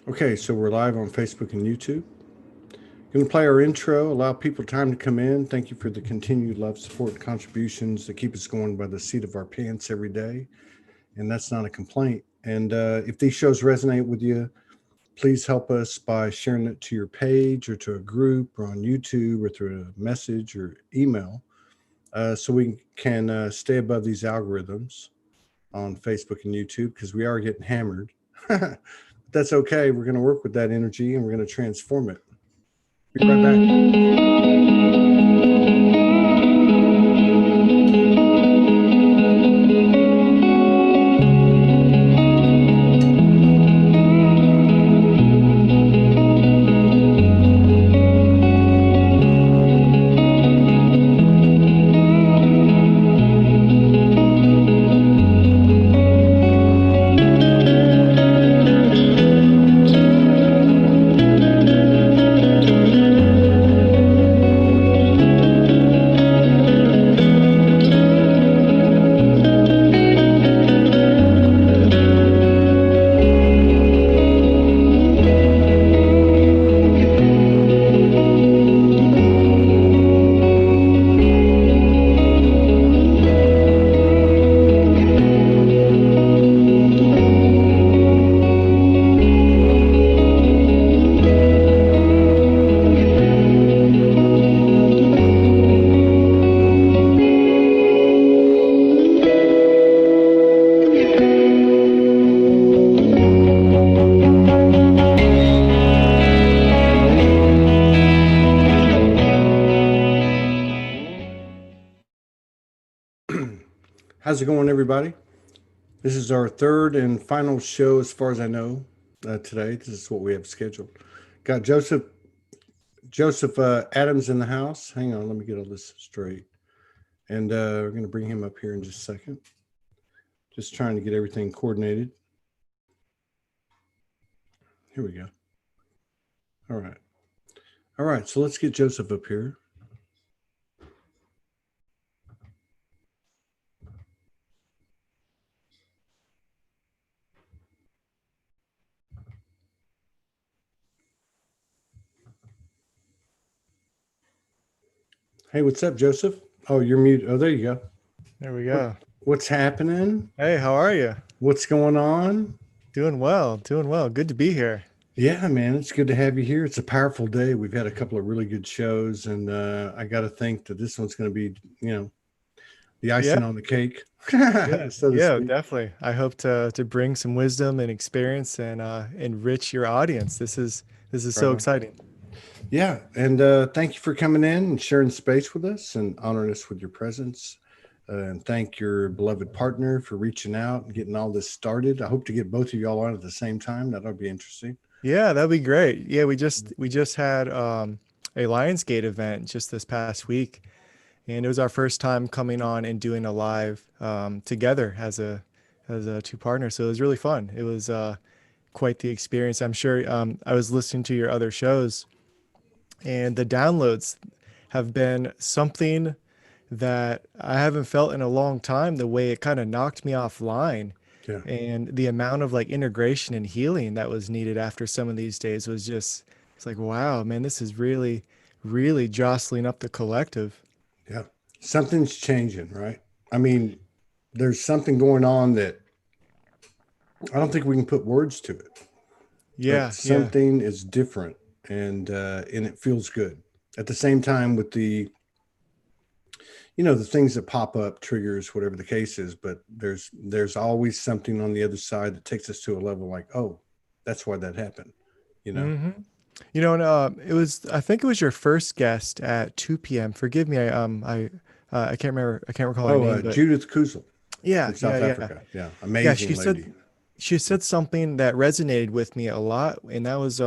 Okay, so we're live on Facebook and YouTube. Going to play our intro, allow people time to come in. Thank you for the continued love, support, and contributions that keep us going by the seat of our pants every day. And that's not a complaint. And if these shows resonate with you, please help us by sharing it to your page or to a group or on YouTube or through a message or email so we can stay above these algorithms on Facebook and YouTube because we are getting hammered. That's okay. We're going to work with that energy and we're going to transform it. Be right back. How's it going, everybody? This is our third and final show, as far as I know, today. This is what we have scheduled. Got Joseph Adams in the house. Hang on, let me get all this straight. And we're going to bring him up here in just a second. Just trying to get everything coordinated. Here we go. All right. All right, so let's get Joseph up here. Hey, what's up, Joseph? Oh, you're mute. Oh, there you go. There we go. What's happening? Hey, how are you? What's going on? Doing well, doing well. Good to be here. Yeah, man, it's good to have you here. It's a powerful day. We've had a couple of really good shows, and I got to think that this one's going to be, the Yeah, icing on the cake, yeah, so to yeah, speak. definitely. I hope to bring some wisdom and experience and enrich your audience. This is Right so on. exciting. Yeah, and thank you for coming in and sharing space with us and honoring us with your presence. And thank your beloved partner for reaching out and getting all this started. I hope to get both of y'all on at the same time. That'll be interesting. Yeah, that'd be great. Yeah, we just had a Lionsgate event just this past week, and it was our first time coming on and doing a live together as a two partners. So it was really fun. It was quite the experience. I'm sure I was listening to your other shows, and the downloads have been something that I haven't felt in a long time. The way it kind of knocked me offline, Yeah. and the amount of like integration and healing that was needed after some of these days was just, it's like, wow, man, this is really, really jostling up the collective. Yeah. Something's changing, right? I mean, there's something going on that I don't think we can put words to it, but Yeah, yeah. something is different and it feels good. At the same time with the things that pop up, triggers, whatever the case is, but there's always something on the other side that takes us to a level like, oh, that's why that happened, you know? hmm and I think it was your first guest at 2 p.m. Forgive me, I can't remember, I can't recall her Oh, name, but Judith Kuzel yeah, from yeah, South yeah. Africa. Yeah. Yeah, Amazing lady. she said something that resonated with me a lot, and that was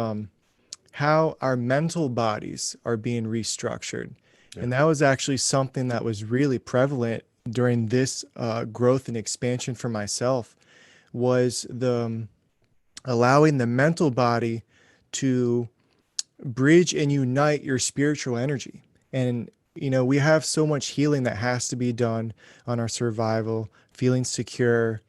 how our mental bodies are being restructured. Yeah. And that was actually something that was really prevalent during this growth and expansion for myself, was the allowing the mental body to bridge and unite your spiritual energy. And we have so much healing that has to be done on our survival, feeling secure,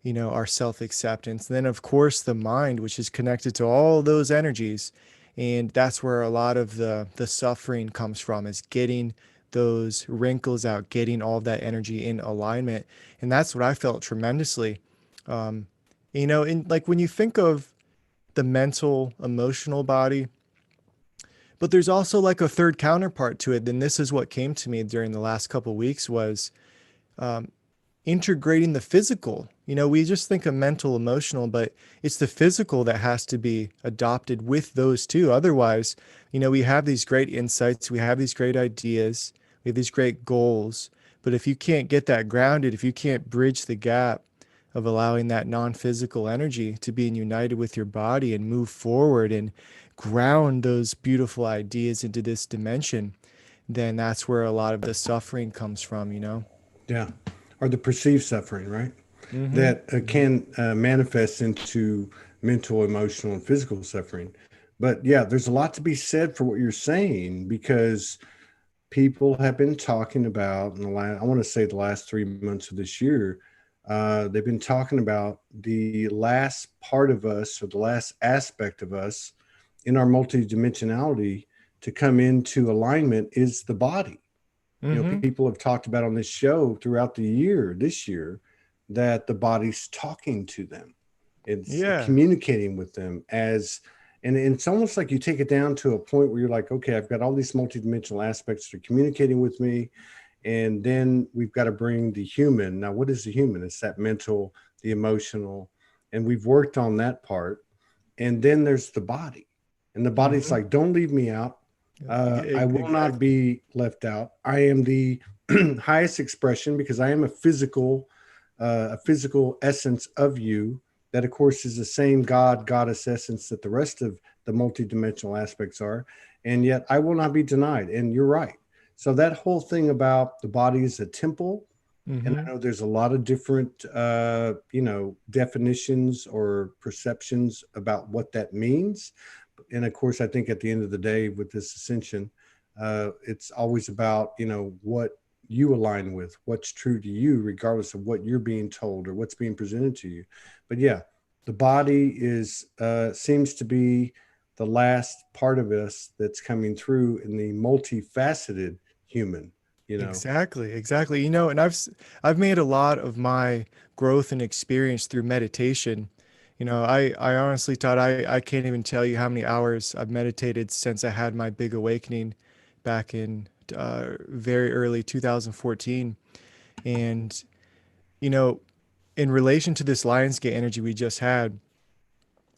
our self-acceptance. And then of course the mind, which is connected to all those energies. And that's where a lot of the suffering comes from, is getting those wrinkles out, getting all of that energy in alignment. And that's what I felt tremendously. Um, in like when you think of the mental, emotional body, but there's also like a third counterpart to it. Then this is what came to me during the last couple of weeks was um, integrating the physical. We just think of mental, emotional, but it's the physical that has to be adopted with those two. Otherwise, we have these great insights, we have these great ideas, we have these great goals. But if you can't get that grounded, if you can't bridge the gap of allowing that non-physical energy to be united with your body and move forward and ground those beautiful ideas into this dimension, then that's where a lot of the suffering comes from. Yeah. Or the perceived suffering, right? Mm-hmm. That can manifest into mental, emotional, and physical suffering. But yeah, there's a lot to be said for what you're saying, because people have been talking about in the last, I want to say the last 3 months of this year, they've been talking about the last part of us, or the last aspect of us in our multidimensionality to come into alignment is the body. Mm-hmm. People have talked about on this show throughout the year, this year, that the body's talking to them. It's Yeah. communicating with them and it's almost like you take it down to a point where you're like, okay, I've got all these multidimensional aspects that are communicating with me. And then we've got to bring the human. Now, what is the human? It's that mental, the emotional, and we've worked on that part. And then there's the body. And the body's Mm-hmm. like, don't leave me out. I will not Exactly. be left out. I am the highest expression because I am a physical essence of you. That, of course, is the same God, goddess essence that the rest of the multidimensional aspects are. And yet I will not be denied. And you're right. So that whole thing about the body is a temple, and Mm-hmm. I know there's a lot of different, definitions or perceptions about what that means. And of course, I think at the end of the day, with this ascension, it's always about, what you align with, what's true to you, regardless of what you're being told or what's being presented to you. But yeah, the body seems to be the last part of us that's coming through in the multifaceted human. Exactly. Exactly. And I've made a lot of my growth and experience through meditation. I honestly thought I can't even tell you how many hours I've meditated since I had my big awakening back in very early 2014. And, you know, in relation to this Lionsgate energy we just had,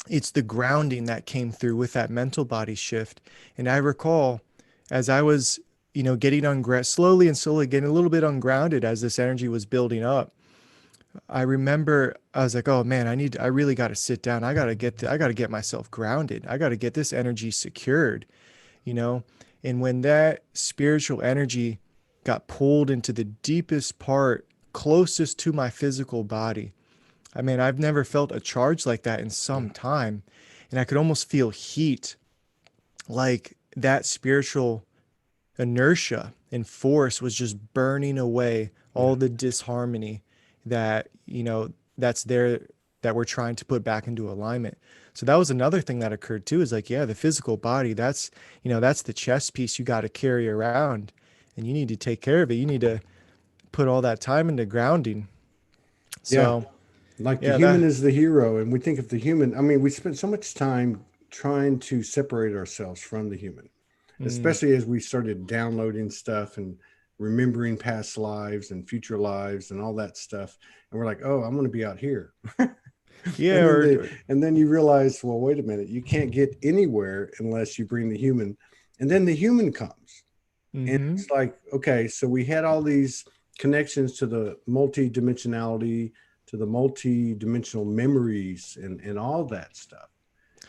it's the grounding that came through with that mental body shift. And I recall as I was, getting slowly and slowly getting a little bit ungrounded as this energy was building up. I remember I was like, oh man, I really got to sit down. I got to get myself grounded. I got to get this energy secured, you know? And when that spiritual energy got pulled into the deepest part, closest to my physical body, I mean, I've never felt a charge like that in some time. And I could almost feel heat, like that spiritual inertia and force was just burning away Yeah. all the disharmony that, that's there, that we're trying to put back into alignment. So that was another thing that occurred too, is like, yeah, the physical body, that's the chess piece you got to carry around, and you need to take care of it. You need to put all that time into grounding. Yeah. So, Like the yeah, human that, is the hero, and we think of the human. I mean, we spend so much time trying to separate ourselves from the human, mm, especially as we started downloading stuff and remembering past lives and future lives and all that stuff. And we're like, oh, I'm going to be out here. yeah, and then or and then you realize, well, wait a minute, you can't get anywhere unless you bring the human. And then the human comes. And mm-hmm. it's like, okay, so we had all these connections to the multi-dimensionality, to the multi-dimensional memories and all that stuff.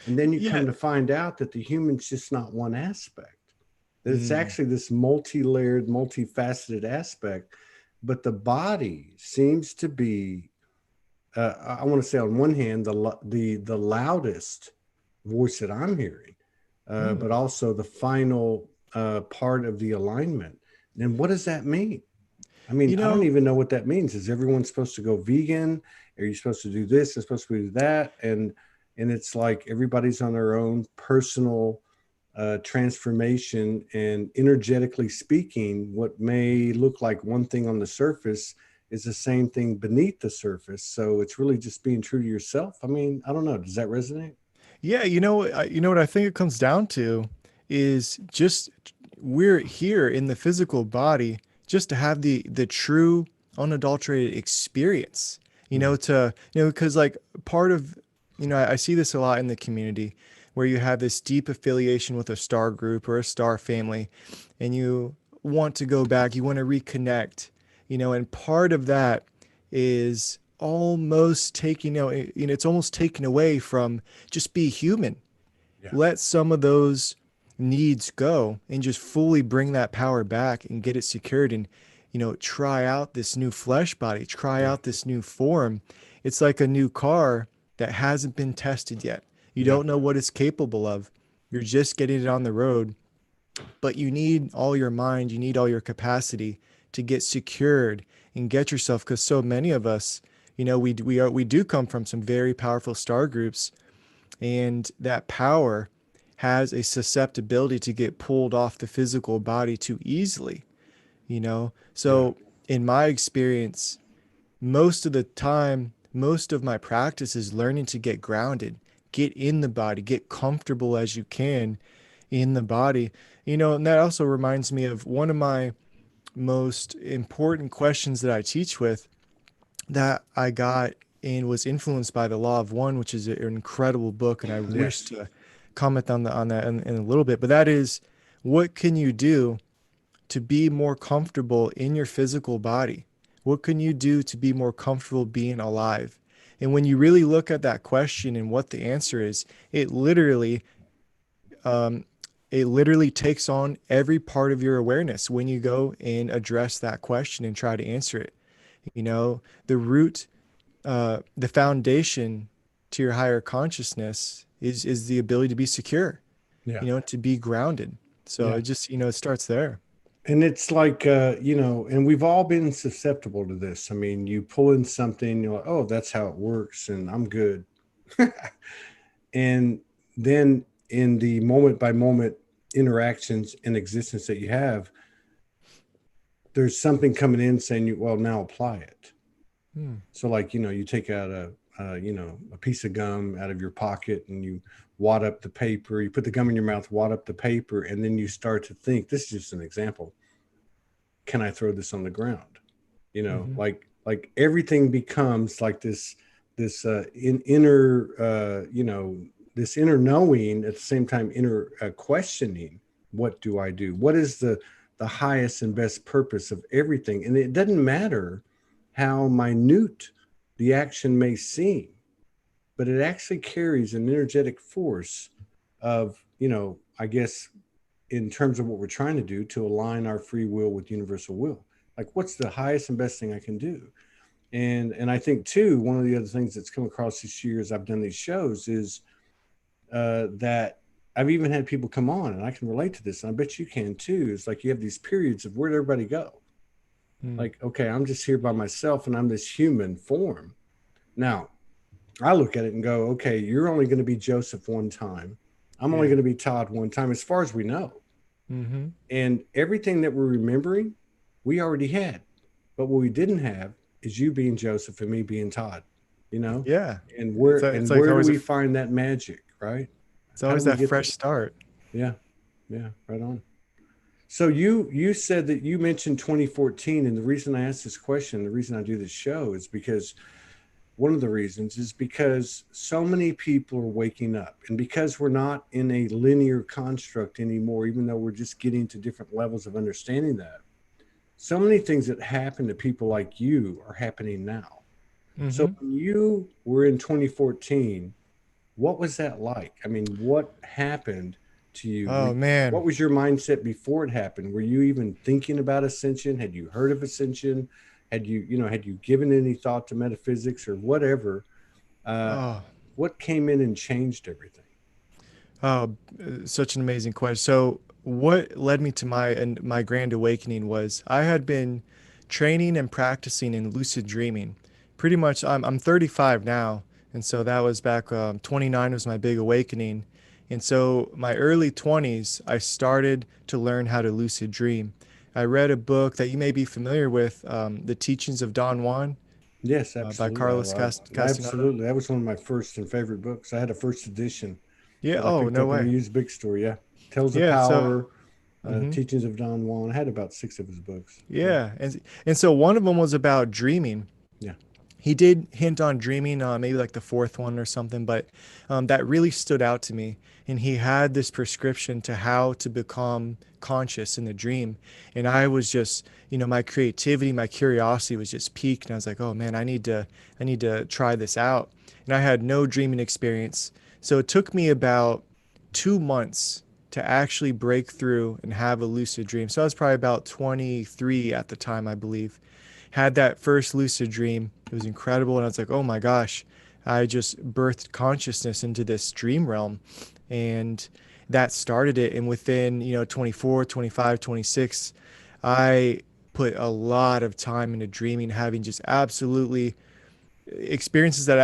And then you Yeah. come to find out that the human's just not one aspect. That it's Mm, actually this multi-layered, multifaceted aspect. But the body seems to be, I want to say on one hand, the loudest voice that I'm hearing, mm. but also the final part of the alignment. And what does that mean? I mean, You I don't know, even know what that means. Is everyone supposed to go vegan? Are you supposed to do this and supposed to do that? And it's like everybody's on their own personal transformation. And energetically speaking, what may look like one thing on the surface is the same thing beneath the surface. So it's really just being true to yourself. I mean, I don't know. Does that resonate? yeah, you know what I think it comes down to is just we're here in the physical body just to have the true unadulterated experience. Mm. Because like part of, I see this a lot in the community where you have this deep affiliation with a star group or a star family, and you want to go back, you want to reconnect, and part of that is almost taking, it's almost taken away from just be human. Yeah. Let some of those needs go and just fully bring that power back and get it secured and, try out this new flesh body, try Yeah. out this new form. It's like a new car that hasn't been tested yet. You Yeah. don't know what it's capable of. You're just getting it on the road, but you need all your mind, you need all your capacity to get secured and get yourself, because so many of us, we do come from some very powerful star groups, and that power has a susceptibility to get pulled off the physical body too easily, Yeah. so in my experience, most of the time, most of my practice is learning to get grounded, get in the body, get comfortable as you can in the body. And that also reminds me of one of my most important questions that I teach with, that I got and was influenced by The Law of One, which is an incredible book, and I wish Yes. to comment on that in a little bit. But that is, what can you do to be more comfortable in your physical body? What can you do to be more comfortable being alive? And when you really look at that question and what the answer is, it literally um, it literally takes on every part of your awareness when you go and address that question and try to answer it. The root, the foundation to your higher consciousness is the ability to be secure, Yeah. to be grounded. So Yeah. it just, it starts there. And it's like, and we've all been susceptible to this. I mean, you pull in something, you're like, oh, that's how it works, and I'm good. And then in the moment by moment interactions and existence that you have, there's something coming in saying, well, now apply it. Hmm. So, like, you take out a piece of gum out of your pocket and you wad up the paper, you put the gum in your mouth, wad up the paper, and then you start to think, this is just an example. Can I throw this on the ground? Mm-hmm. Like everything becomes like this inner this inner knowing, at the same time inner questioning. What do I do? What is the highest and best purpose of everything? And it doesn't matter how minute the action may seem, but it actually carries an energetic force of, I guess, in terms of what we're trying to do, to align our free will with universal will. Like, what's the highest and best thing I can do? And I think too, one of the other things that's come across this year as I've done these shows is that I've even had people come on, and I can relate to this, and I bet you can too. It's like you have these periods of where'd everybody go? Mm. Like, okay, I'm just here by myself, and I'm this human form. Now, I look at it and go, okay, you're only going to be Joseph one time. I'm only Yeah. going to be Todd one time, as far as we know. Mm-hmm. And everything that we're remembering, we already had. But what we didn't have is you being Joseph and me being Todd, you know? Yeah. And It's like where do always we find that magic, right? it's How do always we that get fresh there? start. Yeah. Yeah, right on. So you said that you mentioned 2014, and the reason I asked this question, the reason I do this show is because one of the reasons is because so many people are waking up, and because we're not in a linear construct anymore, even though we're just getting to different levels of understanding that. So many things that happen to people like you are happening now. So Mm-hmm. when you were in 2014, what was that like? I mean, what happened to you? Oh man. What was your mindset before it happened? Were you even thinking about ascension? Had you heard of ascension? Had you given any thought to metaphysics or whatever? Uh, Oh, what came in and changed everything? oh, such an amazing question. So, what led me to my grand awakening was I had been training and practicing in lucid dreaming. Pretty much, I'm 35 now, and so that was back 29 was my big awakening. And so my early 20s, I started to learn how to lucid dream. I read a book that you may be familiar with, The Teachings of Don Juan Yes, by absolutely. Carlos Castaneda. Absolutely. That was one of my first and favorite books. I had a first edition Yeah. that I Oh, picked no up in a way. used bookstore. Yeah. Tales of Yeah. So, Power, mhm. Teachings of Don Juan. I had about six of his books. Yeah. Yeah. And so one of them was about dreaming. Yeah. He did hint on dreaming, maybe like the fourth one or something, but that really stood out to me. And he had this prescription to how to become conscious in the dream. And I was just, my creativity, my curiosity was just piqued. And I was like, oh man, I need to try this out. And I had no dreaming experience. So it took me about 2 months to actually break through and have a lucid dream. So I was probably about 23 at the time, I believe. Had that first lucid dream. It was incredible. And I was like, oh my gosh, I just birthed consciousness into this dream realm. And that started it. And within, 24, 25, 26, I put a lot of time into dreaming, having just absolutely experiences that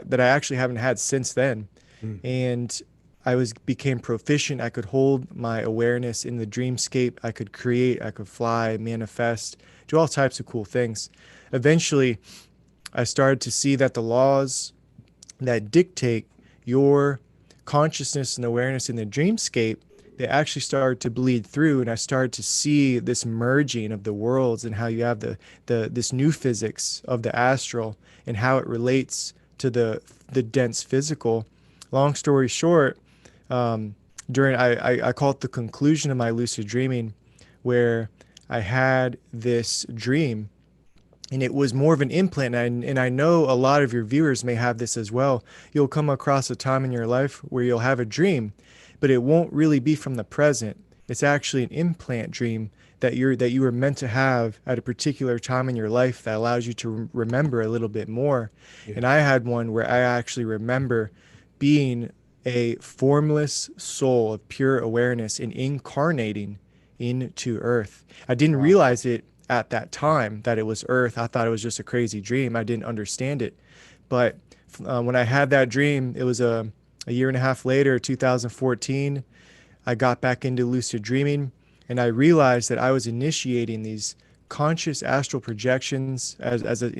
that I actually haven't had since then. Mm. And I was became proficient. I could hold my awareness in the dreamscape. I could create, I could fly, manifest, do all types of cool things. Eventually, I started to see that the laws that dictate your consciousness and awareness in the dreamscape, they actually started to bleed through, and I started to see this merging of the worlds and how you have the this new physics of the astral and how it relates to the dense physical. Long story short, um, I call it the conclusion of my lucid dreaming, where I had this dream, and it was more of an implant. And I know a lot of your viewers may have this as well. You'll come across a time in your life where you'll have a dream, but it won't really be from the present. It's actually an implant dream that you were meant to have at a particular time in your life that allows you to remember a little bit more. Yeah. And I had one where I actually remember being a formless soul of pure awareness and incarnating into Earth. I didn't Wow. realize it at that time that it was Earth. I thought it was just a crazy dream. I didn't understand it. But when I had that dream, it was a year and a half later, 2014. I got back into lucid dreaming, and I realized that I was initiating these conscious astral projections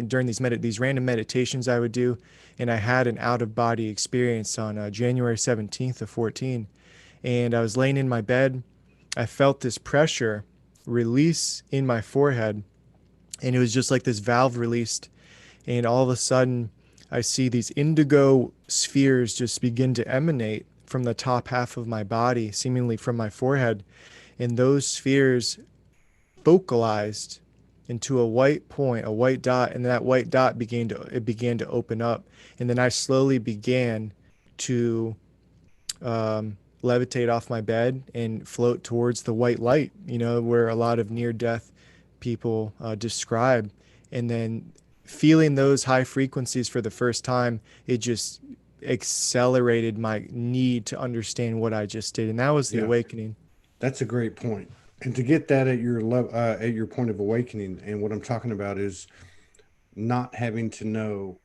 during these random meditations I would do, and I had an out of body experience on January 17th of 14. And I was laying in my bed. I felt this pressure release in my forehead, and it was just like this valve released, and all of a sudden I see these indigo spheres just begin to emanate from the top half of my body, seemingly from my forehead, and those spheres focalized into a white point, a white dot, and that white dot began to open up, and then I slowly began to levitate off my bed and float towards the white light, where a lot of near death people describe. And then feeling those high frequencies for the first time, it just accelerated my need to understand what I just did. And that was the Yeah. awakening. That's a great point. And to get that at your level, at your point of awakening, and what I'm talking about is not having to know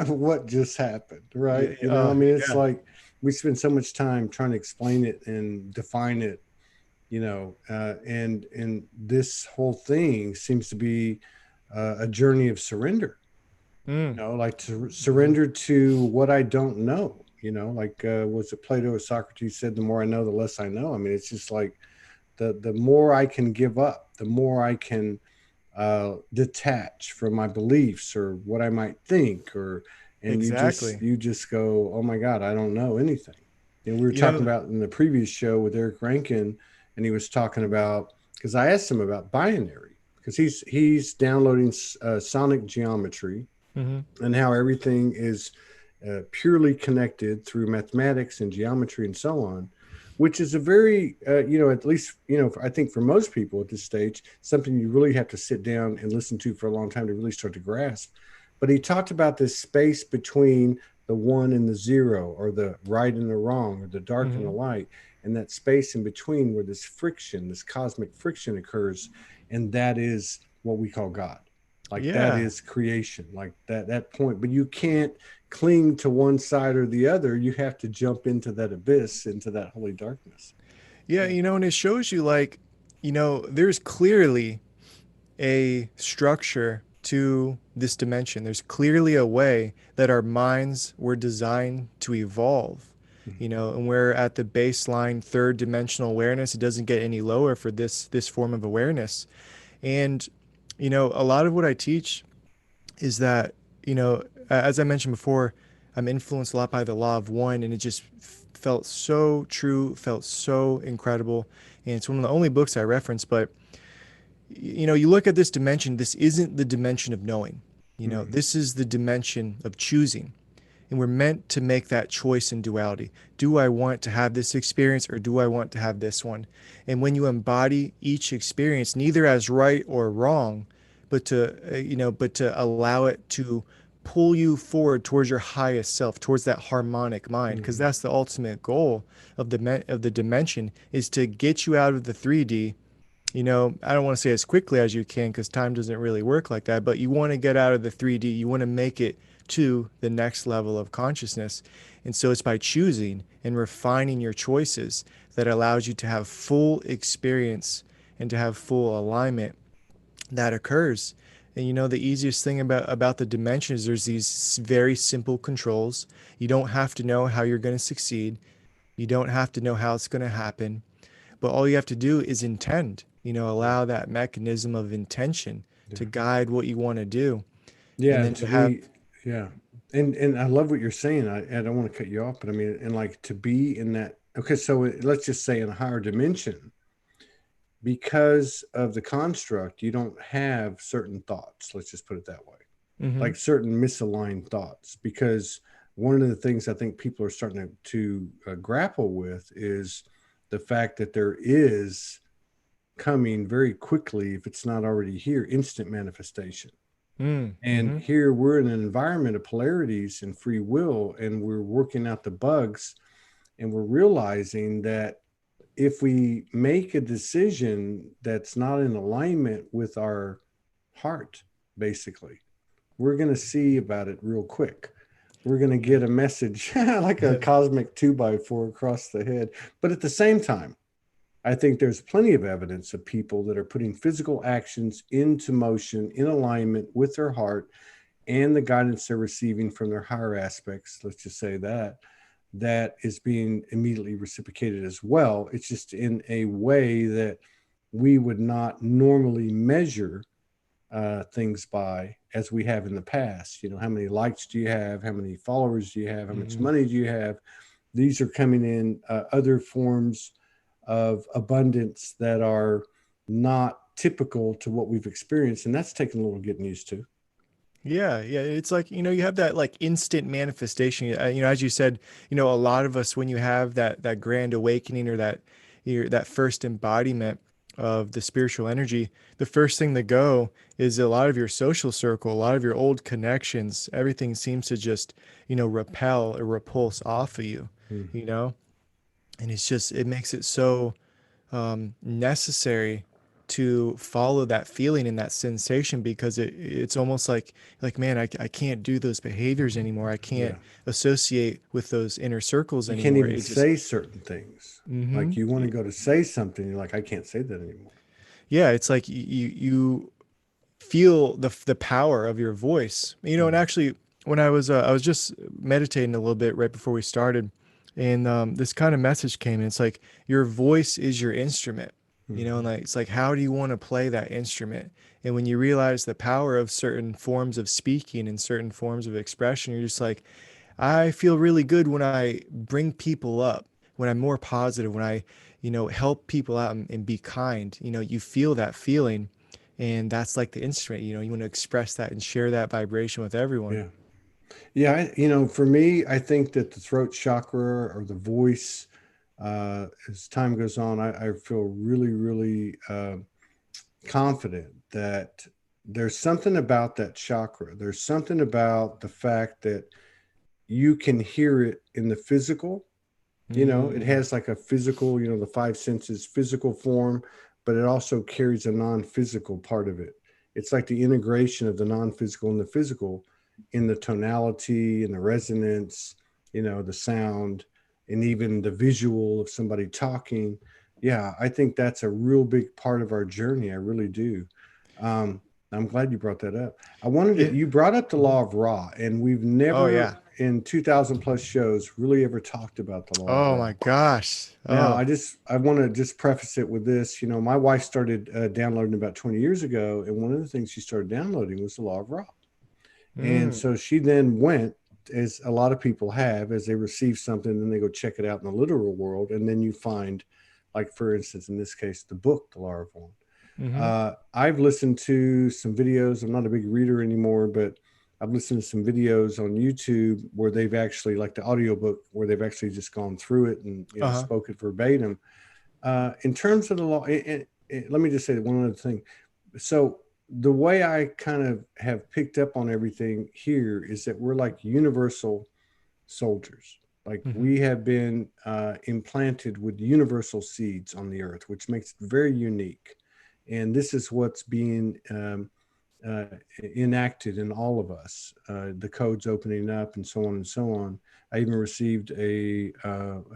what just happened, right? Yeah. I mean, it's Yeah. like we spend so much time trying to explain it and define it, and this whole thing seems to be a journey of surrender. Mm. Like to surrender to what I don't know. Like was it Plato or Socrates said, "The more I know, the less I know." I mean, it's just like the more I can give up, the more I can detach from my beliefs or what I might think, and Exactly. you just go, oh my God, I don't know anything. And we were You talking know, about in the previous show with Eric Rankin, and he was talking about, because I asked him about binary, because he's downloading sonic geometry hmm and how everything is purely connected through mathematics and geometry and so on, which is a very, at least, I think for most people at this stage, something you really have to sit down and listen to for a long time to really start to grasp. But he talked about this space between the one and the zero, or the right and the wrong, or the dark and the hmm light, and that space in between where this friction, this cosmic friction occurs. And that is what we call God. Like that Yeah. is creation, like that point. But you can't cling to one side or the other. You have to jump into that abyss, into that holy darkness. Yeah, Yeah. and it shows you like, there's clearly a structure to this dimension. There's clearly a way that our minds were designed to evolve, Mhm. and we're at the baseline third dimensional awareness. It doesn't get any lower for this form of awareness. And, a lot of what I teach is that, as I mentioned before, I'm influenced a lot by the law of one, and it just felt so true, felt so incredible. And it's one of the only books I reference, but you look at this dimension, this isn't the dimension of knowing. Mhm. This is the dimension of choosing. And we're meant to make that choice in duality. Do I want to have this experience or do I want to have this one? And when you embody each experience, neither as right or wrong, but to allow it to pull you forward towards your highest self, towards that harmonic mind, because Mhm. that's the ultimate goal of the dimension, is to get you out of the 3D. I don't want to say as quickly as you can because time doesn't really work like that, but you want to get out of the 3D. You want to make it to the next level of consciousness. And so it's by choosing and refining your choices that allows you to have full experience and to have full alignment that occurs. And the easiest thing about the dimension is there's these very simple controls. You don't have to know how you're going to succeed. You don't have to know how it's going to happen, but all you have to do is intend, Yeah. allow that mechanism of intention Yeah. to guide what you want to do. And Yeah. then To you have, be, yeah. And I love what you're saying. I don't want to cut you off, but I mean, and like to be in that. Okay, so let's just say in a higher dimension, because of the construct, you don't have certain thoughts. Let's just put it that way, mm-hmm, like certain misaligned thoughts. Because one of the things I think people are starting to grapple with is the fact that there is coming very quickly, if it's not already here, instant manifestation. And mm-hmm, here we're in an environment of polarities and free will, and we're working out the bugs, and we're realizing that if we make a decision that's not in alignment with our heart, basically, we're going to see about it real quick. We're going to yeah, get a message like a cosmic 2x4 across the head. But at the same time, I think there's plenty of evidence of people that are putting physical actions into motion in alignment with their heart and the guidance they're receiving from their higher aspects. Let's just say that is being immediately reciprocated as well. It's just in a way that we would not normally measure things by as we have in the past. How many likes do you have? How many followers do you have? How much mm-hmm. money do you have? These are coming in other forms of abundance that are not typical to what we've experienced. And that's taken a little getting used to. Yeah, yeah. It's like, you have that like instant manifestation. As you said, a lot of us, when you have that grand awakening or that first embodiment of the spiritual energy, the first thing to go is a lot of your social circle, a lot of your old connections, everything seems to just, repel or repulse off of you, Mm. you know? And it makes it so necessary to follow that feeling and that sensation because it's almost like man, I can't do those behaviors anymore. I can't Yeah. associate with those inner circles You can't anymore. even It just say certain things. mm-hmm. Like you want to go to say something, you're like, I can't say that anymore. Yeah, it's like you feel the power of your voice. And Mm. actually, when I was just meditating a little bit right before we started, and this kind of message came, and it's like your voice is your instrument. And Mm. like it's like how do you want to play that instrument? And when you realize the power of certain forms of speaking and certain forms of expression, you're just like, I feel really good when I bring people up, when I'm more positive, when I, help people out and be kind. You feel that feeling, and that's like the instrument. You want to express that and share that vibration with everyone. Yeah. Yeah. For me, I think that the throat chakra or the voice, as time goes on, I feel really, really confident that there's something about that chakra. There's something about the fact that you can hear it in the physical. It Mm, has like a physical, the five senses, physical form, but it also carries a non physical part of it. It's like the integration of the non-physical and the physical in the tonality and the resonance, the sound, and even the visual of somebody talking. Yeah, I think that's a real big part of our journey. I really do. Um, I'm glad you brought that up. It, You brought up the Mhm. law of Ra, and we've Oh never yeah. in 2000 plus shows really ever talked about the law of Oh Ra. my gosh. Now, Oh. I want to just preface it with this. My wife started downloading about 20 years ago, and one of the things she started downloading was the law of Ra. And Mm. so she then went, as a lot of people have, as they receive something, then they go check it out in the literal world, and then you find, like for instance, in this case, the book, The Law of One. Mm-hmm. I've listened to some videos. I'm not a big reader anymore, but I've listened to some videos on YouTube where they've actually, like the audiobook, where they've actually just gone through it and Uh-huh. spoke it verbatim. In terms of the law, let me just say one other thing. So the way I kind of have picked up on everything here is that we're like universal soldiers. Like Mm-hmm. we have been implanted with universal seeds on the earth, which makes it very unique. And this is what's being uh, enacted in all of us. The codes opening up, and so on and so on. I even received a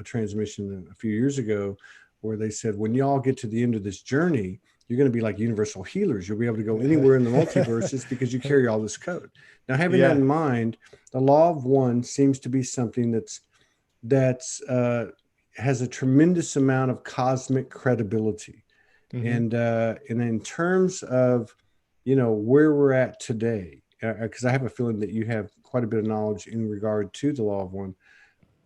transmission a few years ago where they said, when y'all get to the end of this journey, you're going to be like universal healers. You'll be able to go anywhere in the multiverses because you carry all this code. Now, having that Yeah. in mind, the law of one seems to be something that's has a tremendous amount of cosmic credibility, Mm-hmm. and in terms of where we're at today, because I have a feeling that you have quite a bit of knowledge in regard to the law of one.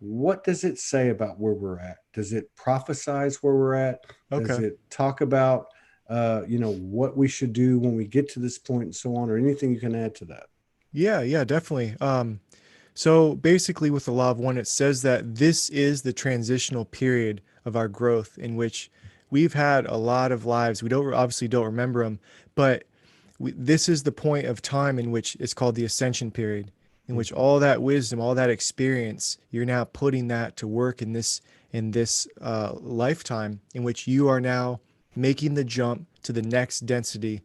What does it say about where we're at? Does it prophesize where we're at? Does Okay. it talk about what we should do when we get to this point and so on, or anything you can add to that? Yeah, yeah, definitely. So basically, with the law of one, it says that this is the transitional period of our growth in which we've had a lot of lives. We don't obviously don't remember them, but this is the point of time in which it's called the ascension period, in which Mhm. all that wisdom, all that experience, you're now putting that to work in this lifetime, in which you are now making the jump to the next density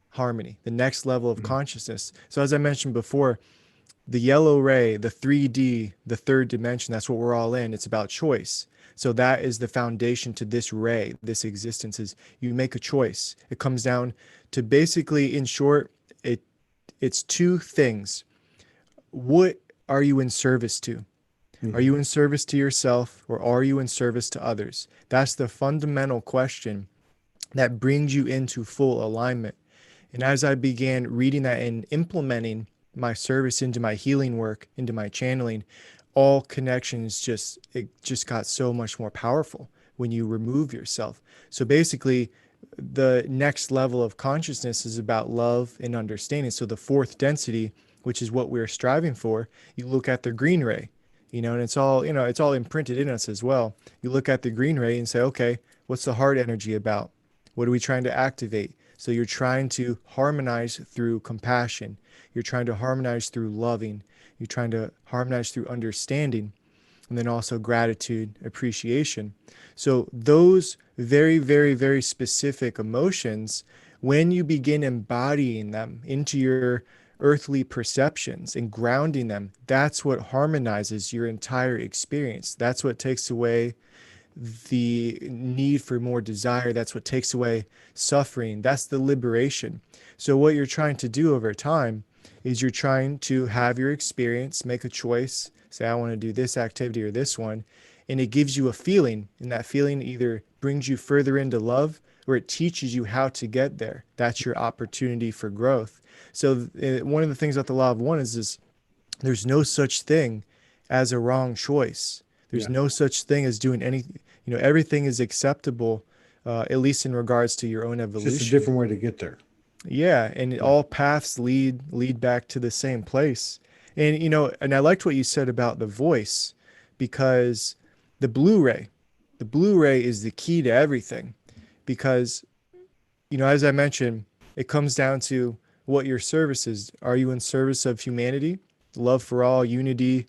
harmony, the next level of Mhm. consciousness. So as I mentioned before, the yellow ray, the 3D, the third dimension, that's what we're all in. It's about choice. So that is the foundation to this ray, this existence is you make a choice. It comes down to basically, in short, it's two things. What are you in service to? Are Mhm. you in service to yourself or are you in service to others? That's the fundamental question that brings you into full alignment. And as I began reading that and implementing my service into my healing work, into my channeling, all connections just got so much more powerful when you remove yourself. So basically, the next level of consciousness is about love and understanding. So the fourth density, which is what we're striving for, you look at the green ray, and it's all imprinted in us as well. You look at the green ray and say, okay, what's the heart energy about? What are we trying to activate? So you're trying to harmonize through compassion. You're trying to harmonize through loving. You're trying to harmonize through understanding, and then also gratitude, appreciation. So those very, very, very specific emotions, when you begin embodying them into your earthly perceptions and grounding them, that's what harmonizes your entire experience. That's what takes away the need for more desire. That's what takes away suffering. That's the liberation. So, what you're trying to do over time is you're trying to have your experience, make a choice, say, I want to do this activity or this one. And it gives you a feeling. And that feeling either brings you further into love or it teaches you how to get there. That's your opportunity for growth. So, one of the things about the law of one is there's no such thing as a wrong choice. There's Yeah, no such thing as doing anything. Everything is acceptable, at least in regards to your own it's just a evolution. different way to get there. Yeah, and Yeah. all paths lead back to the same place. And I liked what you said about the voice, because the Blu-ray, the Blu-ray is the key to everything, because as I mentioned, it comes down to what your service is. Are you in service of humanity, love for all, unity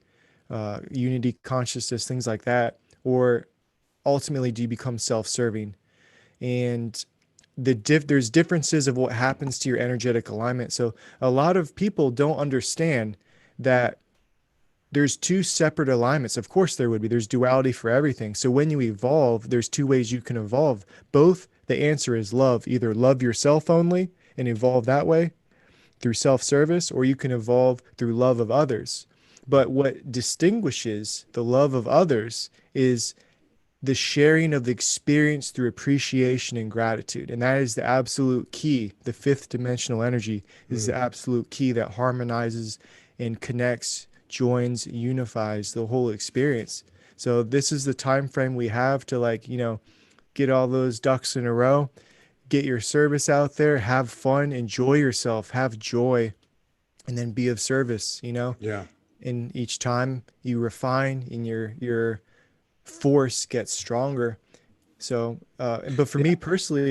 consciousness, things like that, or ultimately do you become self-serving? And there's differences of what happens to your energetic alignment. So a lot of people don't understand that there's two separate alignments. Of course there would be. There's duality for everything. So when you evolve, there's two ways you can evolve. Both, the answer is love. Either love yourself only and evolve that way through self-service, or you can evolve through love of others. But what distinguishes the love of others is the sharing of the experience through appreciation and gratitude. And that is the absolute key. The fifth dimensional energy is the absolute key that harmonizes and connects, joins, unifies the whole experience. So this is the time frame we have to, like, get all those ducks in a row, get your service out there, have fun, enjoy yourself, have joy, and then be of service, Yeah. And each time you refine and your force gets stronger. So, but for Yeah. me personally,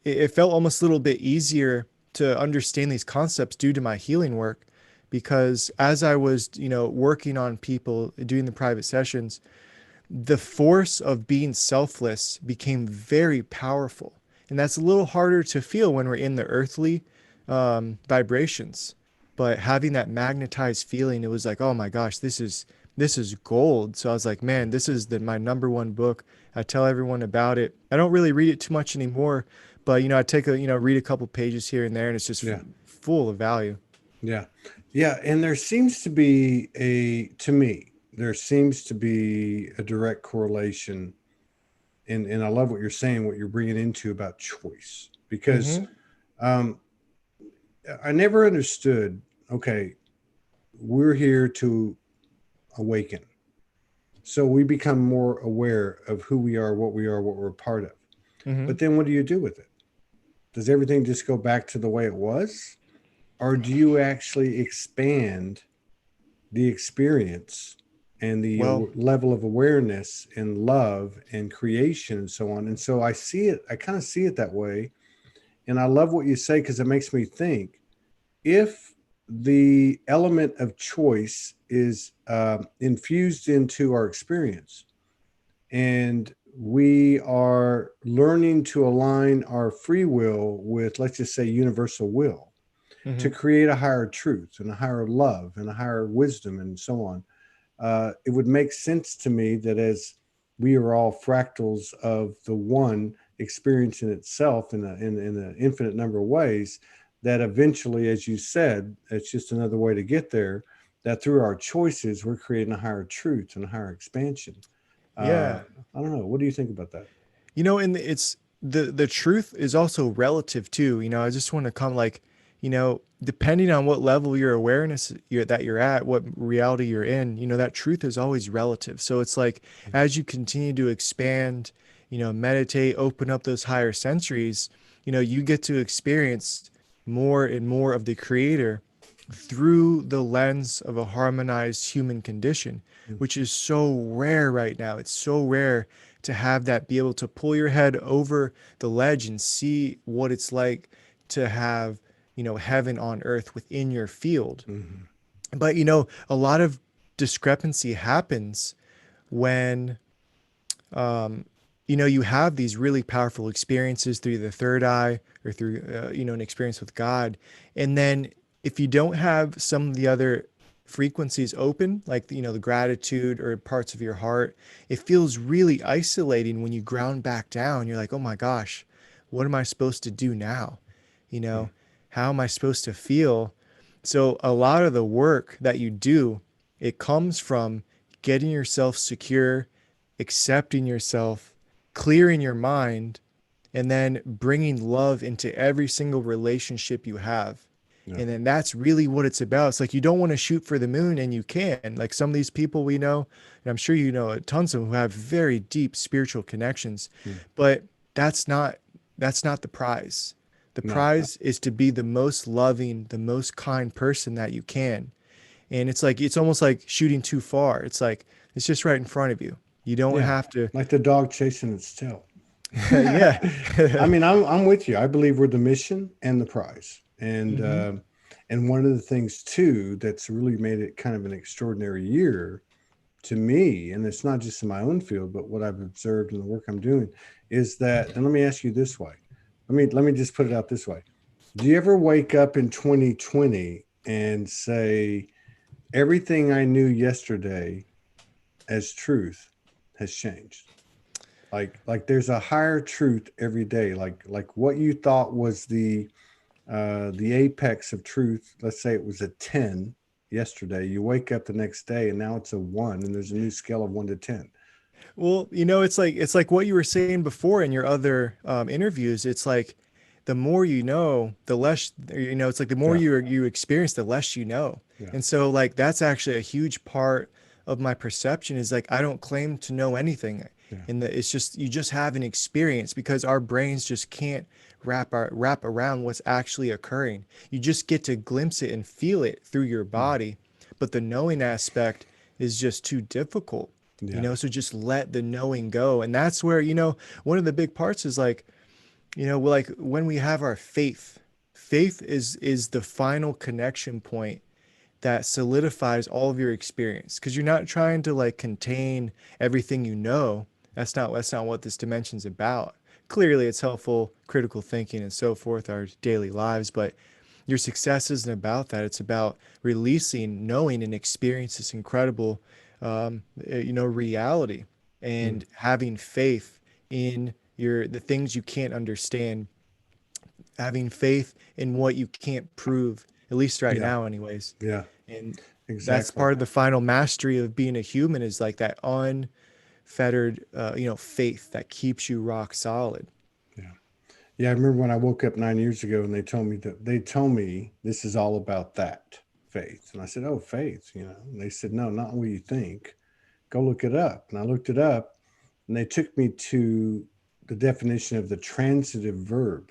it felt almost a little bit easier to understand these concepts due to my healing work, because as I was, working on people, doing the private sessions, the force of being selfless became very powerful. And that's a little harder to feel when we're in the earthly vibrations. But having that magnetized feeling, it was like, oh my gosh, this is gold. So I was like, man, this is my number one book. I tell everyone about it. I don't really read it too much anymore, but I take read a couple pages here and there, and it's just Yeah. full of value. Yeah. Yeah. And there seems to be to me, there seems to be a direct correlation. And I love what you're saying, what you're bringing into about choice, because Mm-hmm. um, I never understood, okay, we're here to awaken. So we become more aware of who we are, what we are, what we're a part of. Mm-hmm. But then what do you do with it? Does everything just go back to the way it was? Or do you actually expand the experience and the Well, level of awareness and love and creation and so on? And so I kind of see it that way. And I love what you say, because it makes me think, if the element of choice is infused into our experience, and we are learning to align our free will with, let's just say, universal will, to mm-hmm. create a higher truth and a higher love and a higher wisdom and so on, it would make sense to me that as we are all fractals of the one experiencing itself in an infinite number of ways, that eventually, as you said, it's just another way to get there, that through our choices, we're creating a higher truth and a higher expansion. Uh, Yeah. I don't know. What do you think about that? And it's the truth is also relative too. I just want to come, like, depending on what level your awareness that you're at, what reality you're in, that truth is always relative. So it's like, as you continue to expand, meditate, open up those higher sensories, you get to experience more and more of the creator through the lens of a harmonized human condition, which is so rare right now. It's so rare to have that, be able to pull your head over the ledge and see what it's like to have, heaven on earth within your field. Mm-hmm. But, a lot of discrepancy happens when, um, you have these really powerful experiences through the third eye, or through, an experience with God. And then if you don't have some of the other frequencies open, like, the gratitude or parts of your heart, it feels really isolating when you ground back down. You're like, oh my gosh, what am I supposed to do now? You know, how am I supposed to feel? So a lot of the work that you do, it comes from getting yourself secure, accepting yourself, clearing your mind, and then bringing love into every single relationship you have. Yeah. And then that's really what it's about. It's like, you don't want to shoot for the moon, and you can. Like, some of these people we know, and I'm sure you know tons of them, who have very deep spiritual connections, Hmm. but that's not the prize. The No. prize is to be the most loving, the most kind person that you can. And it's like, it's almost like shooting too far. It's like, it's just right in front of you. You don't Yeah. have to. Like the dog chasing its tail. Yeah. I mean, I'm with you. I believe we're the mission and the prize, Hmm. and one of the things too that's really made it kind of an extraordinary year to me, and it's not just in my own field, but what I've observed in the work I'm doing, is that, and let me ask you this way. Let me just put it out this way. Do you ever wake up in 2020 and say, everything I knew yesterday as truth has changed? Like there's a higher truth every day. Like what you thought was the apex of truth. Let's say it was a 10 yesterday. You wake up the next day and now it's a 1, and there's a new scale of 1 to 10. Well, it's like what you were saying before in your other interviews. It's like the more you know, the less It's like the more Yeah, you experience, the less you know. yeah, And so like that's actually a huge part of my perception is like I don't claim to know anything. yeah, And it's just you just have an experience because our brains just can't wrap around what's actually occurring. You just get to glimpse it and feel it through your mm, body, but the knowing aspect is just too difficult. yeah, So just let the knowing go. And that's where, one of the big parts is like, like when we have our faith is the final connection point that solidifies all of your experience because you're not trying to like contain everything you know. That's not what this dimension's about. Clearly it's helpful critical thinking and so forth our daily lives, but your success isn't about that. It's about releasing knowing and experience this incredible reality mm, and having faith in the things you can't understand, having faith in what you can't prove, at least right yeah, now anyways. yeah, And that's exactly. part of the final mastery of being a human is like that unfettered faith that keeps you rock solid. Yeah. Yeah, I remember when I woke up 9 years ago and they told me this is all about that faith. And I said, "Oh, faith, you know." And they said, "No, not what you think. Go look it up." And I looked it up, and they took me to the definition of the transitive verb,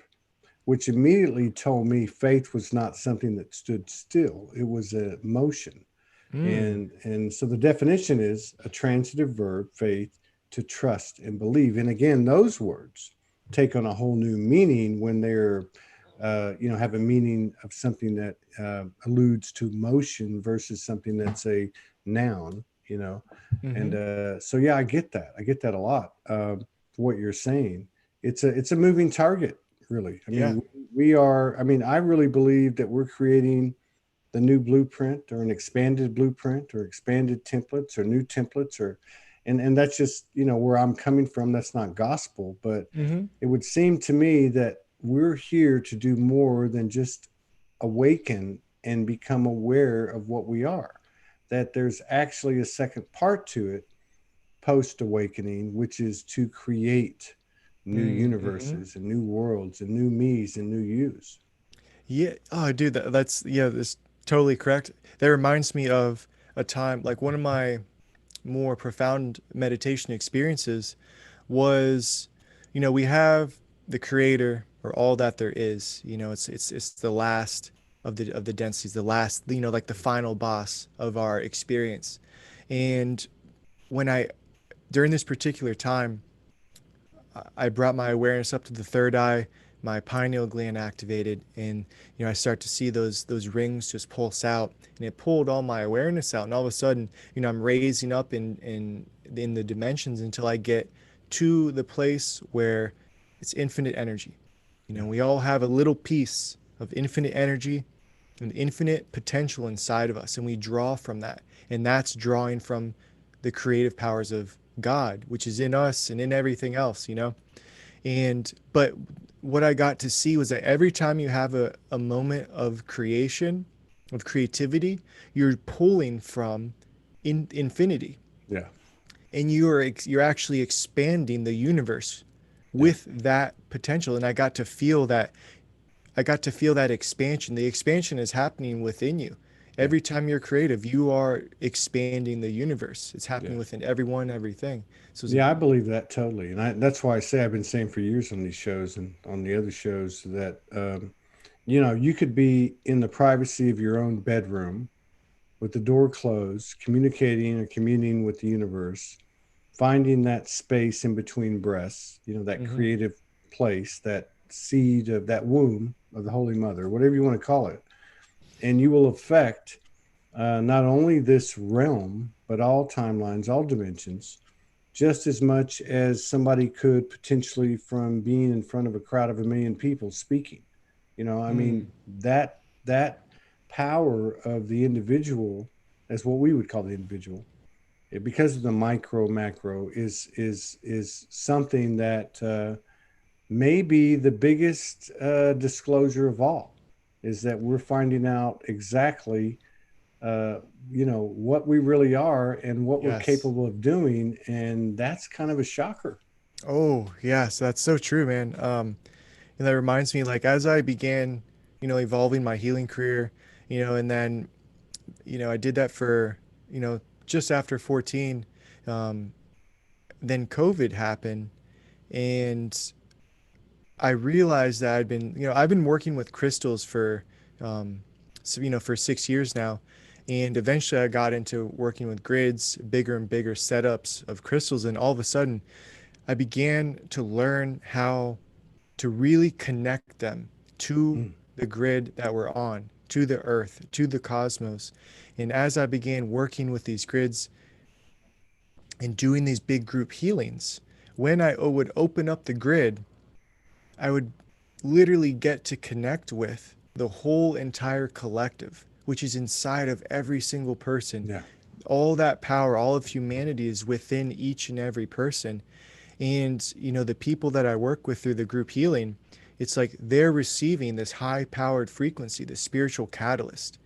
which immediately told me faith was not something that stood still. It was a motion. Mm. And so the definition is a transitive verb, faith, to trust and believe. And again, those words take on a whole new meaning when they're have a meaning of something that alludes to motion versus something that's a noun, and Hmm. so yeah, I get that a lot. What you're saying, it's a moving target, really. I Yeah. mean, we are. I mean, I really believe that we're creating the new blueprint or an expanded blueprint or expanded templates or new templates, or and that's just where I'm coming from. That's not gospel, but Hmm. it would seem to me that we're here to do more than just awaken and become aware of what we are, that there's actually a second part to it post awakening, which is to create new Hmm. universes and new worlds and new me's and new yous. Yeah. Oh, dude, that's totally correct. That reminds me of a time, like one of my more profound meditation experiences was, we have the creator or all that there is. It's the last of the densities, the last, like the final boss of our experience. And when I during this particular time, I brought my awareness up to the third eye, my pineal gland activated, and I start to see those rings just pulse out, and it pulled all my awareness out, and all of a sudden, I'm raising up in the dimensions until I get to the place where it's infinite energy. Yeah, We all have a little piece of infinite energy and infinite potential inside of us, and we draw from that, and that's drawing from the creative powers of God, which is in us and in everything else. And but what I got to see was that every time you have a moment of creation, of creativity, you're pulling from infinity, yeah, and you're actually expanding the universe yeah, with that potential. And I got to feel that expansion. The expansion is happening within you. yeah, Every time you're creative, you are expanding the universe. It's yeah. happening within everyone, everything. So Yeah, I believe that totally, and that's why I say I've been saying for years on these shows and on the other shows that you could be in the privacy of your own bedroom with the door closed, communicating or communing with the universe, finding that space in between breaths, that hmm. creative place, that seed of that womb of the Holy Mother, whatever you want to call it, and you will affect not only this realm but all timelines, all dimensions, just as much as somebody could potentially from being in front of a crowd of 1 million people speaking. I mean, Mm. that power of the individual, as what we would call the individual, because of the micro macro, is something that may be the biggest disclosure of all. Is that we're finding out exactly uh, what we really are and what we're Yes. capable of doing, and that's kind of a shocker. Oh, yes, that's so true, man. And that reminds me, like, as I began, evolving my healing career, and then, I did that for, just after 14, um, then COVID happened, and I realized that I've been working with crystals for, um, so, for 6 years now. And eventually I got into working with grids, bigger and bigger setups of crystals. And all of a sudden, I began to learn how to really connect them to Mm, the grid that we're on, to the earth, to the cosmos. And as I began working with these grids and doing these big group healings, when I would open up the grid, I would literally get to connect with the whole entire collective, which is inside of every single person. yeah, All that power, all of humanity is within each and every person. And, the people that I work with through the group healing, it's like they're receiving this high powered frequency, the spiritual catalyst.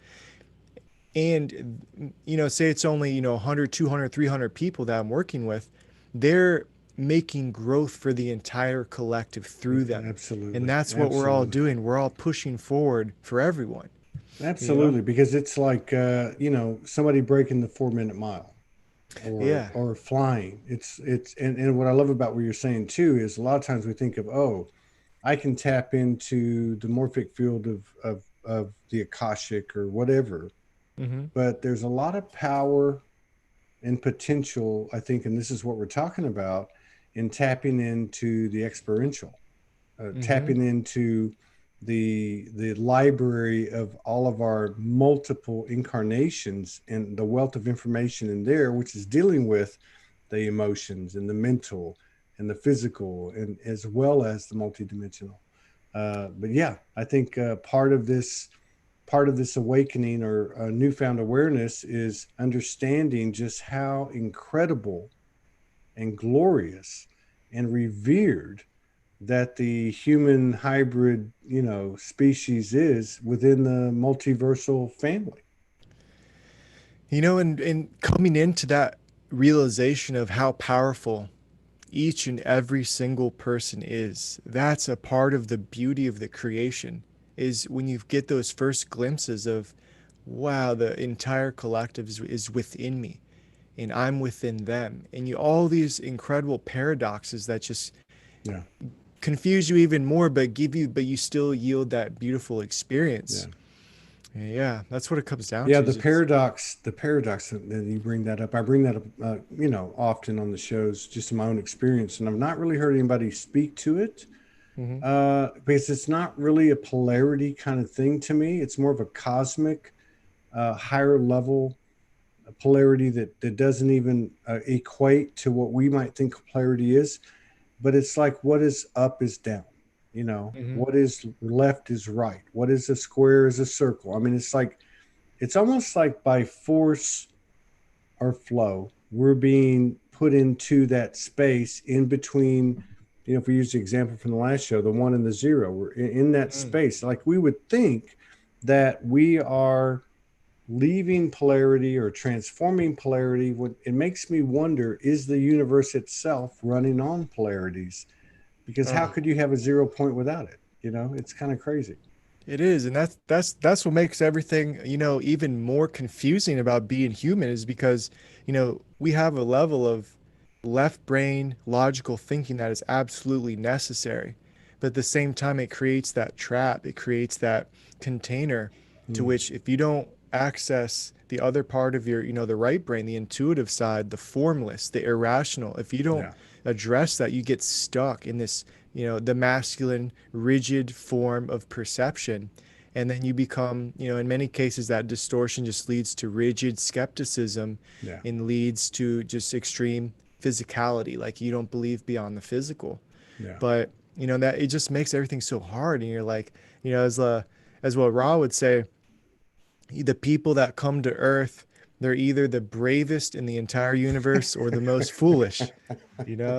And, say it's only, 100, 200, 300 people that I'm working with, they're making growth for the entire collective through them. And absolutely, that's what we're all absolutely. doing. We're all pushing forward for everyone, you know? Absolutely, because it's like somebody breaking the 4 minute mile, Yeah. or flying. And what I love about what you're saying too is a lot of times we think of, oh, I can tap into the morphic field of the Akashic or whatever, Mm-hmm. but there's a lot of power and potential, I think, and this is what we're talking about, in tapping into the experiential, Mm-hmm. tapping into the library of all of our multiple incarnations and the wealth of information in there, which is dealing with the emotions and the mental and the physical, and as well as the multidimensional. But yeah, I think part of this awakening or newfound awareness is understanding just how incredible and glorious and revered that the human hybrid, species is within the multiversal family. And coming into that realization of how powerful each and every single person is, that's a part of the beauty of the creation, is when you get those first glimpses of, wow, the entire collective is within me and I'm within them. And all these incredible paradoxes that just Yeah, confuse you even more, but you still yield that beautiful yeah, experience. Yeah, that's what it comes down yeah. to. The Is it's paradox, the paradox that you bring that up. I bring that up, often on the shows, just in my own experience, and I've not really heard anybody speak to it hmm because it's not really a polarity kind of thing to me. It's more of a cosmic, higher level polarity that doesn't even equate to what we might think polarity is. But it's like what is up is down. hmm What is left is right. What is a square is a circle. I mean, it's almost like by force or flow, we're being put into that space in between. If we use the example from the last show, the one and the zero, we're in that space. Like we would think that we are leaving polarity or transforming polarity. What it makes me wonder, is the universe itself running on polarities? Because how Oh, could you have a 0 point without it? It's kind of crazy. it is, and that's what makes everything, even more confusing about being human, is because, we have a level of left brain logical thinking that is absolutely necessary. But at the same time, it creates that trap, it creates that container to Mm, which if you don't access the other part of your, the right brain, the intuitive side, the formless, the irrational, if you don't yeah, address that, you get stuck in this, the masculine, rigid form of perception. And then you become, in many cases, that distortion just leads to rigid skepticism Yeah. and leads to just extreme physicality. Like you don't believe beyond the physical. Yeah. But, that it just makes everything so hard. And you're like, as what Ra would say, the people that come to Earth, they're either the bravest in the entire universe or the most foolish,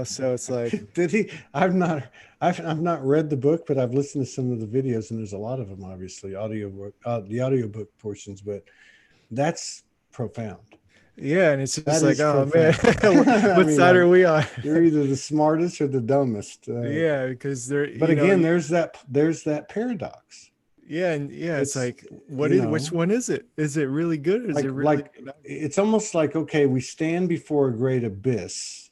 So it's like, Did he? I've not read the book, but I've listened to some of the videos, and there's a lot of them, obviously, the audiobook portions, but that's profound. yeah. And it's just That like, is oh man, profound. I what mean, side like, are we on? you're either the smartest or the dumbest. Yeah, because they're, But again, there's that paradox. yeah, and yeah, it's It's like, you which know one is it? Is it really good or is it really like bad? it's almost like, okay, we stand before a great abyss,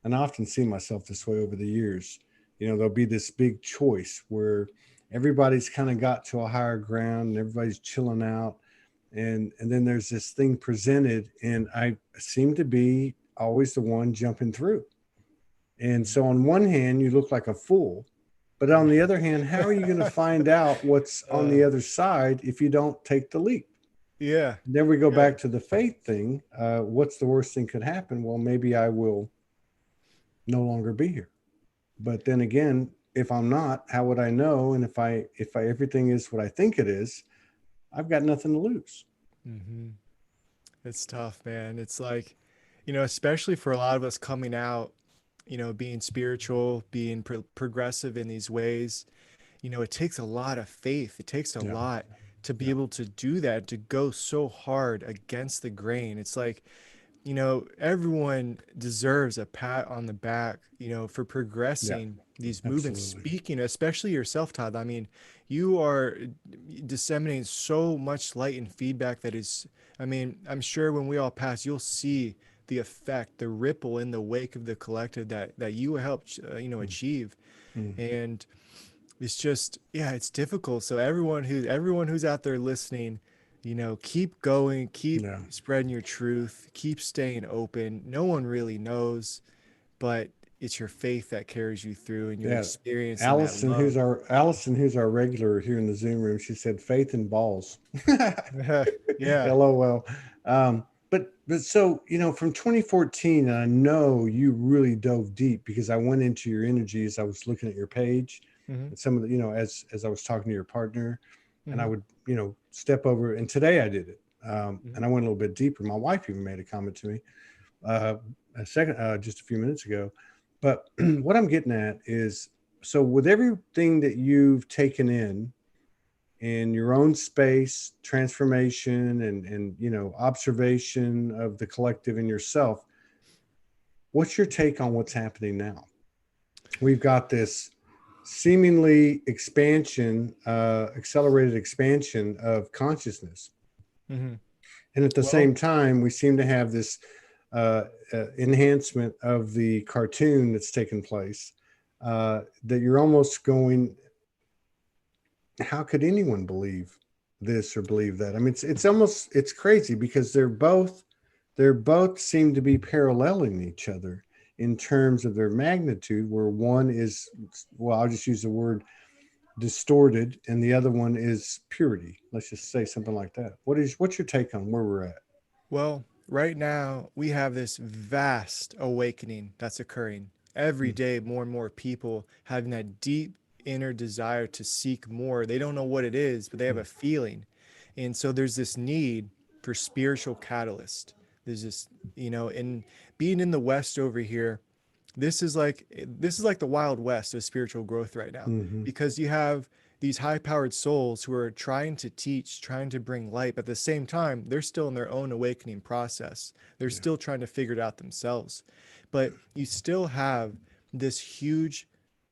and I often see myself this way over the years. There'll be this big choice where everybody's kind of got to a higher ground and everybody's chilling out, and then there's this thing presented, and I seem to be always the one jumping through. And so on one hand, you look like a fool, but on the other hand, how are you going to find out what's on Uh, the other side if you don't take the leap? yeah, Then we go yeah. back to the faith thing. What's the worst thing could happen? Well, maybe I will no longer be here. But then again, if I'm not, how would I know? And if I everything is what I think it is, I've got nothing to lose. hmm It's tough, man. It's like, especially for a lot of us coming out, being spiritual, being progressive in these ways, it takes a lot of faith. It takes a Yeah. lot to be Yeah. able to do that, to go so hard against the grain. It's like, everyone deserves a pat on the back, for Yeah. progressing these movements, Absolutely. speaking, especially yourself, Todd. I mean, you are disseminating so much light and feedback that is, I mean, I'm sure when we all pass, you'll see the effect, the ripple in the wake of the collective that you helped, achieve. Mm. And it's just, yeah, it's difficult. So everyone who's out there listening, keep going, keep Yeah. spreading your truth, keep staying open. No one really knows, but it's your faith that carries you through and you're Yeah. experiencing that Allison, love. who's our regular here in the Zoom room, she said faith and balls. Yeah. LOL. But so, from 2014, I know you really dove deep because I went into your energy as I was looking at your page hmm and some of the, as I was talking to your partner, and I hmm would, step over. And today I did it. hmm And I went a little bit deeper. My wife even made a comment to me uh, just a few minutes ago. But what I'm getting at is, so with everything that you've taken in your own space, transformation, and observation of the collective and yourself, what's your take on what's happening now? We've got this seemingly accelerated expansion of consciousness, hmm and at the Well, same time, we seem to have this enhancement of the cartoon that's taken place. That you're almost going, how could anyone believe this or believe that? I mean, it's crazy because they're both seem to be paralleling each other in terms of their magnitude, where one is, well, I'll just use the word distorted, and the other one is purity. Let's just say something like that. What's your take on where we're at? well, right now we have this vast awakening that's occurring. Every Mm, day, more and more people having that deep inner desire to seek more. They don't know what it is, but they have mm, a feeling. And so there's this need for spiritual catalyst. There's this, in being in the West over here, this is like the wild west of spiritual growth right now, mm-hmm. because you have these high-powered souls who are trying to teach, trying to bring light, but at the same time they're still in their own awakening process. They're Yeah. still trying to figure it out themselves, but you still have this huge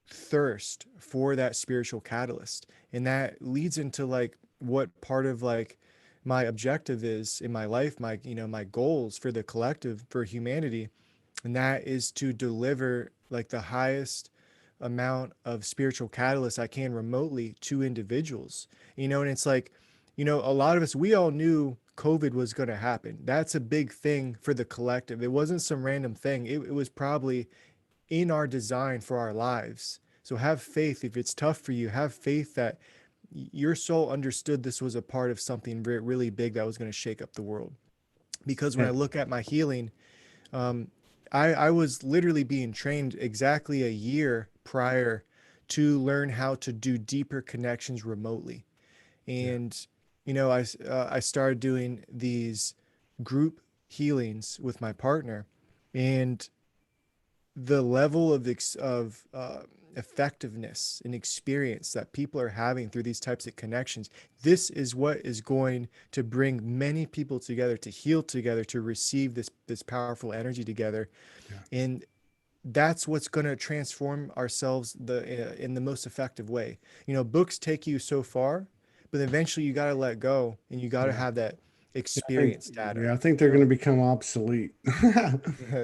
thirst for that spiritual catalyst, and that leads into like what part of like my objective is in my life, my goals for the collective, for humanity, and that is to deliver like the highest amount of spiritual catalyst I can remotely to individuals. And it's like, a lot of us, we all knew COVID was going to happen. That's a big thing for the collective. It wasn't some random thing. It was probably in our design for our lives. So have faith. If it's tough for you, have faith that your soul understood this was a part of something really big that was going to shake up the world. Because when I And look at my healing, um, I was literally being trained exactly a year prior to learn how to do deeper connections remotely. yeah, And I started doing these group healings with my partner, and the level of effectiveness and experience that people are having through these types of connections, this is what is going to bring many people together, to heal together, to receive this powerful energy together. yeah, And that's what's going to transform ourselves in the most effective way. Books take you so far, but eventually you got to let go, and you got to yeah. have that I think, experience data, yeah, I think you they're going know? to become obsolete.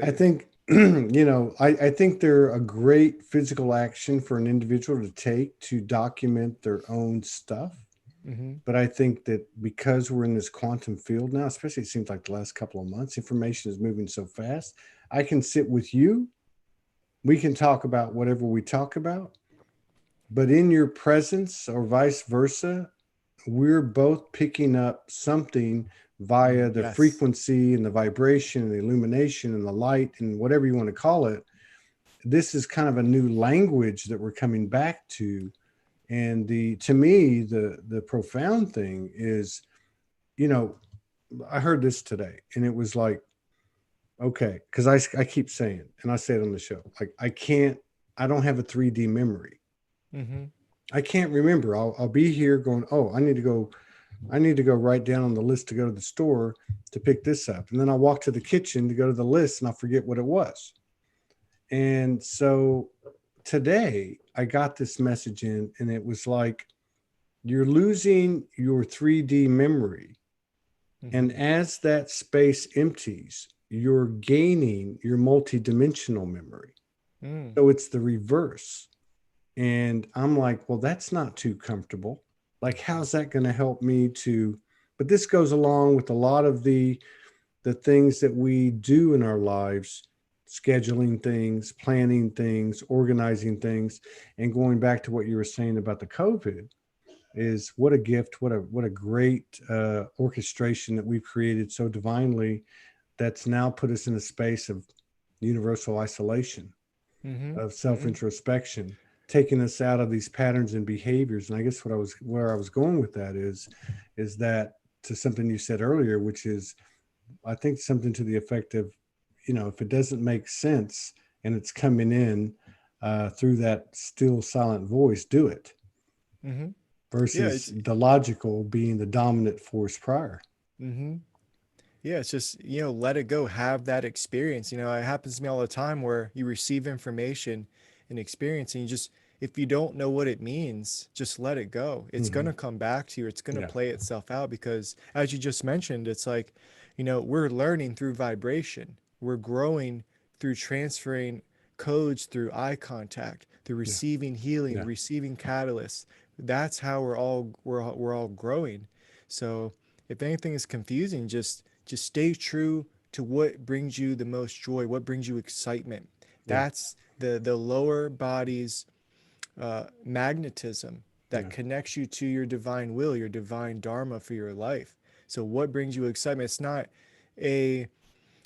I think, I think they're a great physical action for an individual to take to document their own stuff. Mm-hmm. But I think that because we're in this quantum field now, especially it seems like the last couple of months, information is moving so fast. I can sit with you. We can talk about whatever we talk about, but in your presence or vice versa, we're both picking up something via the Yes. frequency and the vibration and the illumination and the light and whatever you want to call it. This is kind of a new language that we're coming back to. And the to me, the profound thing is, you know, I heard this today and it was like, okay, because I keep saying, and I say it on the show, like I don't have a 3D memory. Mm-hmm. I can't remember. I'll be here going, oh, I need to go right down on the list to go to the store to pick this up. And then I'll walk to the kitchen to go to the list and I'll forget what it was. And so today I got this message in and it was like, you're losing your 3D memory. And Mm-hmm. as that space empties, you're gaining your multidimensional memory. Mm. So it's the reverse. And I'm like, well, that's not too comfortable. Like, how's that going to help me to? But this goes along with a lot of the things that we do in our lives, scheduling things, planning things, organizing things, and going back to what you were saying about the COVID is what a gift, what a great orchestration that we've created so divinely that's now put us in a space of universal isolation, Mm-hmm. of Mm-hmm. self-introspection, taking us out of these patterns and behaviors. And I guess where I was going with that is that to something you said earlier, which is I think something to the effect of, if it doesn't make sense and it's coming in through that still silent voice, do it Mm-hmm. Yeah, versus it's the logical being the dominant force prior. mm-hmm. Yeah, it's just, let it go, have that experience. It happens to me all the time where you receive information and experience, and if you don't know what it means, just let it go. It's going Hmm. to come back to you. It's going to Yeah, play itself out because, as you just mentioned, it's like, we're learning through vibration. We're growing through transferring codes through eye contact, through yeah, receiving healing, yeah, receiving catalysts. That's how we're all growing. So, if anything is confusing, just stay true to what brings you the most joy, what brings you excitement. yeah, That's the lower body's magnetism that yeah, connects you to your divine will, your divine dharma for your life. So what brings you excitement? A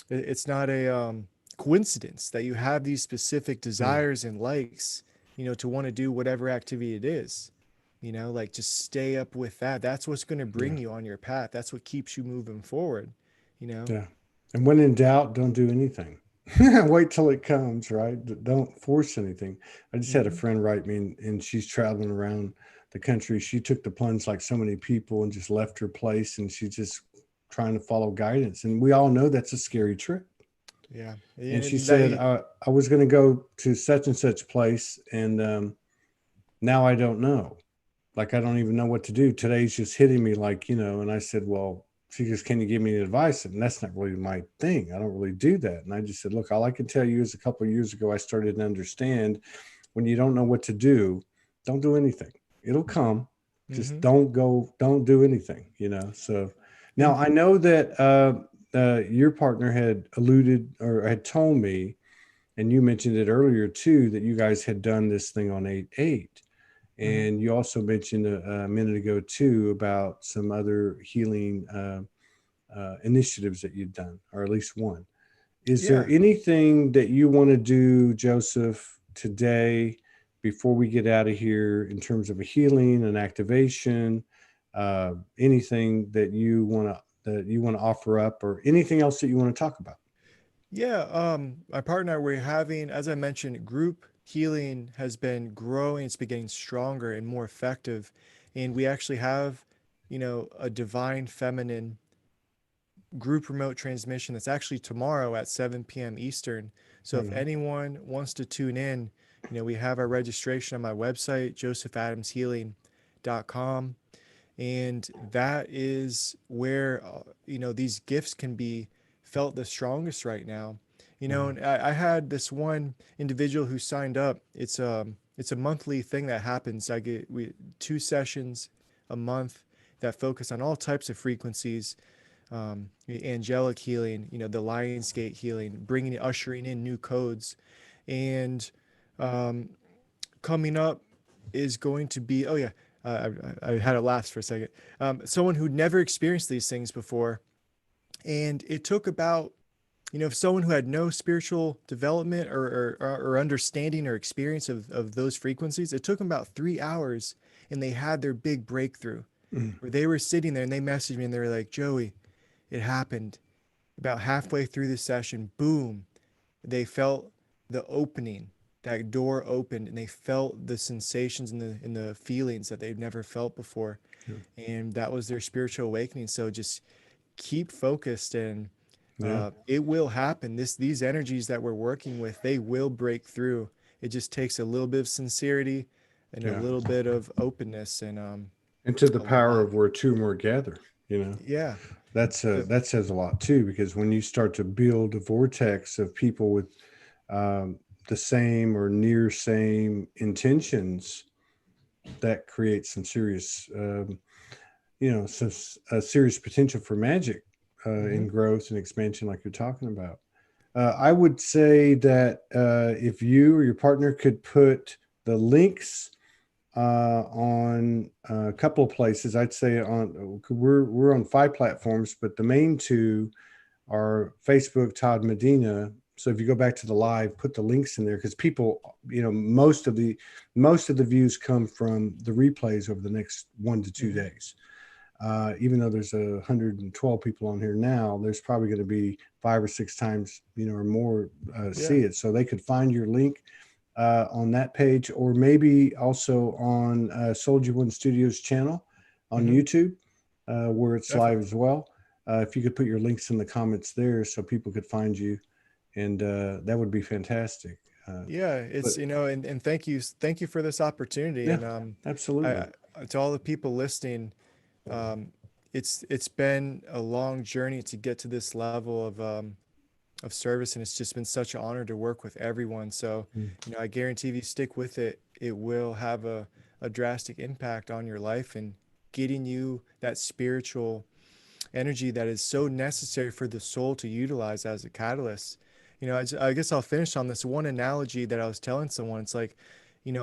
it's not a coincidence that you have these specific yeah, desires and likes, to want to do whatever activity it is. Like, just stay up with that. That's what's going to yeah, bring you on your path. That's what keeps you moving forward, you know? yeah. And when in doubt, don't do anything. Wait till it comes, right? Don't force anything. I just had a Mm-hmm. friend write me, and she's traveling around the country. She took the plunge like so many people and just left her place, and she's just trying to follow guidance. And we all know that's a scary trip. Yeah. And she And that said, I was going to go to such and such place, and now I don't know. Like, I don't even know what to do. Today's just hitting me like, and I said, well, she goes, can you give me any advice? And that's not really my thing. I don't really do that. And I just said, look, all I can tell you is a couple of years ago, I started to understand when you don't know what to do, don't do anything. It'll come. Just mm-hmm. don't do anything, So now And I know that your partner had alluded or had told me, and you mentioned it earlier too, that you guys had done this thing on 8/8. Mhm. And you also mentioned a minute ago too about some other healing initiatives that you've done, or at least one. Is there Yeah. anything that you want to do, Joseph, today before we get out of here in terms of a healing and activation? Anything that you want to offer up, or anything else that you want to talk about? Yeah, my partner, we're having, as I mentioned, group healing has been growing. It's been getting stronger and more effective. And we actually have, a divine feminine group remote transmission that's actually tomorrow at 7 p.m. Eastern. So Right if on. anyone wants to tune in, we have our registration on my website, josephadamshealing.com. And that is where, these gifts can be felt the strongest right now. Wow. And I had this one individual who signed up. It's a monthly thing that happens. I get 2 sessions a month that focus on all types of frequencies, angelic healing, the Lionsgate healing, ushering in new codes. And um, coming up is going to be, oh yeah, I had it last for a second. Someone who'd never experienced these things before. And it took about, if someone who had no spiritual development or understanding or experience of those frequencies, it took them about 3 hours and they had their big breakthrough Mm. where they were sitting there and they messaged me and they were like, Joey, it happened about halfway through the session. Boom. They felt the opening, that door opened, and they felt the sensations and the feelings that they've never felt before. Yeah. And that was their spiritual awakening. So just keep focused, and Yeah. it will happen. These energies that we're working with, they will break through. It just takes a little bit of sincerity and a Yeah. little bit of openness and And to the a power lot. of where two more gather, you know. Yeah. So, That says a lot too, because when you start to build a vortex of people with the same or near same intentions, that creates some serious, some serious potential for magic mhm. in growth and expansion, like you're talking about. I would say that if you or your partner could put the links on a couple of places. I'd say we're on 5 platforms, but the main two are Facebook, Todd Medina. So if you go back to the live, put the links in there, because people, most of the views come from the replays over the next 1 to 2 Mhm. days. Even though there's 112 people on here now, there's probably going to be 5 or 6 times, or more Yeah. see it. So they could find your link on that page, or maybe also on Soldier One Studios channel on Mhm. YouTube, where it's live Definitely. as well. If you could put your links in the comments there so people could find you, and that would be fantastic. Yeah, But and thank you for this opportunity. yeah, And absolutely. to all the people listening, um, it's been a long journey to get to this level of service, and it's just been such an honor to work with everyone. So, Mm. I guarantee if you stick with it, it will have a drastic impact on your life and getting you that spiritual energy that is so necessary for the soul to utilize as a catalyst. I guess I'll finish on this one analogy that I was telling someone. It's like,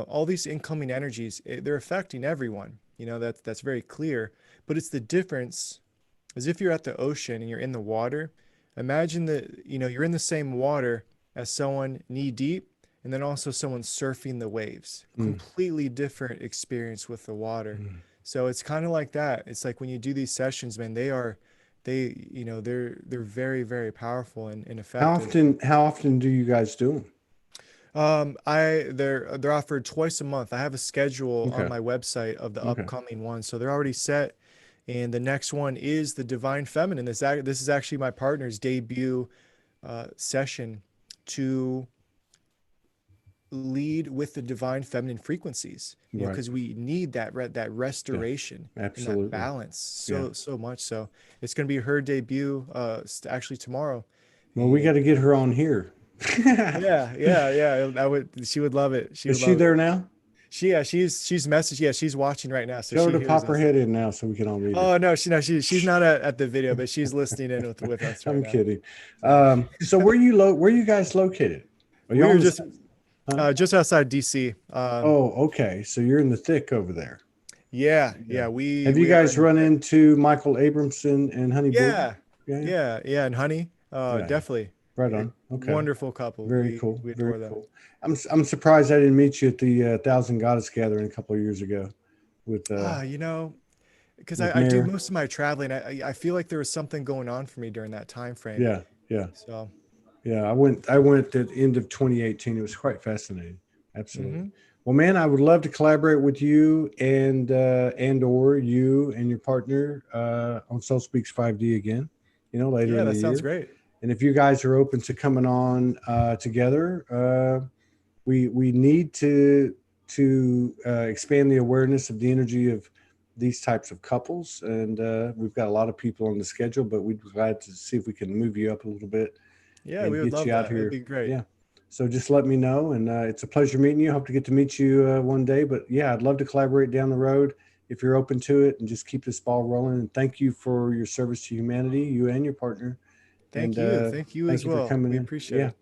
all these incoming energies, they're affecting everyone. That's very clear. But it's the difference as if you're at the ocean and you're in the water. Imagine that, you're in the same water as someone knee deep and then also someone surfing the waves. Mm. Completely different experience with the water. Mm. So it's kind of like that. It's like when you do these sessions, man, they're very, very powerful and effective. How often do you guys do them? They're offered twice a month. I have a schedule on Okay. my website of the Okay. upcoming ones, so they're already set. And the next one is the Divine Feminine. This is actually my partner's debut session to lead with the divine feminine frequencies. Right. Because we need that Yeah. restoration and that Absolutely. balance Yeah. so much. So it's going to be her debut actually tomorrow. Well, we got And to get her on here. yeah. I would. She would love it. She Is would she love it. there now? She's messaged. Yeah, she's watching right now, so Tell her she to hears pop her us. head in now so we can all meet her. Oh no, she's not at the video, but she's listening in with us right I'm now. kidding. So So where you guys located? Are you we on were the just same? Just outside DC. Oh, okay. So you're in the thick over there. Yeah, Yeah. yeah. We Have you we are guys in the run thick. into Michael Abramson and Honey Boo? Yeah, Yeah, yeah, yeah, and Honey, yeah, yeah. definitely. Right Yeah, on. Okay. wonderful couple. Very We cool. we Very adore them. cool. I'm surprised I didn't meet you at the Thousand Goddess Gathering a couple of years ago with You know, because with I do Mayor. most of my traveling. I feel like there was something going on for me during that time frame. Yeah, yeah, So, yeah. I went at the end of 2018. It was quite fascinating. Absolutely. hmm Well, man, I would love to collaborate with you and or you and your partner on Soul Speaks 5D again. Later yeah, in the that sounds year. great. And if you guys are open to coming on together, we need to expand the awareness of the energy of these types of couples. And we've got a lot of people on the schedule, but we'd be glad to see if we can move you up a little bit Yeah, and we would get love you out that. It'd here. be great. Yeah. So just let me know. And it's a pleasure meeting you. Hope to get to meet you one day. But yeah, I'd love to collaborate down the road if you're open to it and just keep this ball rolling. And thank you for your service to humanity, you and your partner. And Thank you. Thank you thank as you for well. coming We in. appreciate Yeah. it.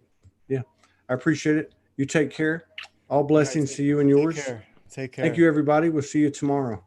Yeah. I appreciate it. You take care. All All right, blessings to you and take yours. care. Take Thank care. you, everybody. We'll see you tomorrow.